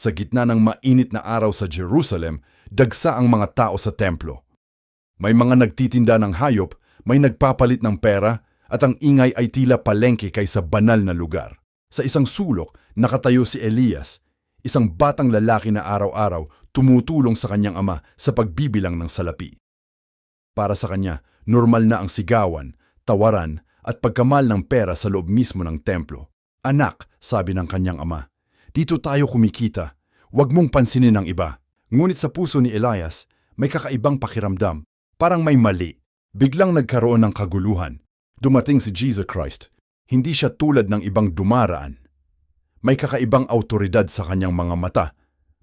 Sa gitna ng mainit na araw sa Jerusalem, dagsa ang mga tao sa templo. May mga nagtitinda ng hayop, may nagpapalit ng pera, at ang ingay ay tila palengke kaysa banal na lugar. Sa isang sulok, nakatayo si Elias, isang batang lalaki na araw-araw tumutulong sa kanyang ama sa pagbibilang ng salapi. Para sa kanya, normal na ang sigawan, tawaran, at pagkamal ng pera sa loob mismo ng templo. Anak, sabi ng kanyang ama, dito tayo kumikita, huwag mong pansinin ang iba. Ngunit sa puso ni Elias, may kakaibang pakiramdam, parang may mali. Biglang nagkaroon ng kaguluhan. Dumating si Jesus Christ. Hindi siya tulad ng ibang dumaraan. May kakaibang autoridad sa kanyang mga mata.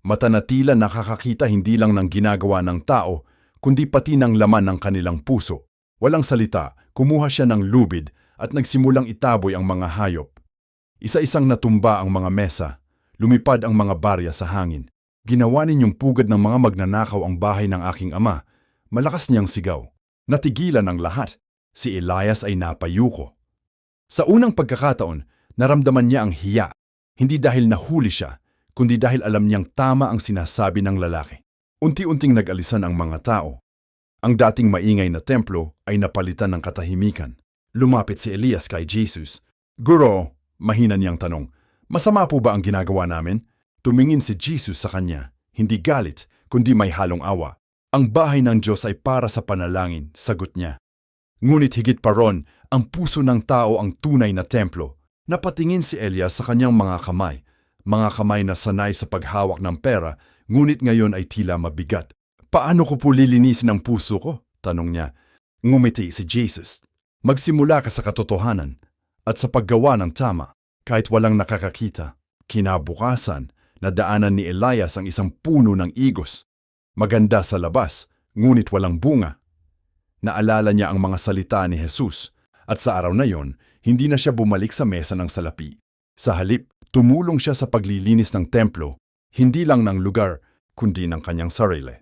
Mata na tila nakakakita hindi lang ng ginagawa ng tao, kundi pati ng laman ng kanilang puso. Walang salita, kumuha siya ng lubid at nagsimulang itaboy ang mga hayop. Isa-isang natumba ang mga mesa. Lumipad ang mga barya sa hangin. Ginawa ninyong pugad ng mga magnanakaw ang bahay ng aking ama. Malakas niyang sigaw. Natigilan ang lahat. Si Elias ay napayuko. Sa unang pagkakataon, naramdaman niya ang hiya. Hindi dahil nahuli siya, kundi dahil alam niyang tama ang sinasabi ng lalaki. Unti-unting nag-alisan ang mga tao. Ang dating maingay na templo ay napalitan ng katahimikan. Lumapit si Elias kay Jesus. Guro, mahina niyang tanong, masama po ba ang ginagawa namin? Tumingin si Jesus sa kanya, hindi galit, kundi may halong awa. Ang bahay ng Diyos ay para sa panalangin, sagot niya. Ngunit higit pa ron, ang puso ng tao ang tunay na templo. Napatingin si Elias sa kanyang mga kamay na sanay sa paghawak ng pera, ngunit ngayon ay tila mabigat. Paano ko po lilinisin ang puso ko? Tanong niya. Ngumiti si Jesus. Magsimula ka sa katotohanan at sa paggawa ng tama, kahit walang nakakakita. Kinabukasan, nadaanan ni Elias ang isang puno ng igos. Maganda sa labas, ngunit walang bunga. Naalala niya ang mga salita ni Jesus, at sa araw na yon, hindi na siya bumalik sa mesa ng salapi. Sa halip, tumulong siya sa paglilinis ng templo, hindi lang ng lugar, kundi ng kanyang sarili.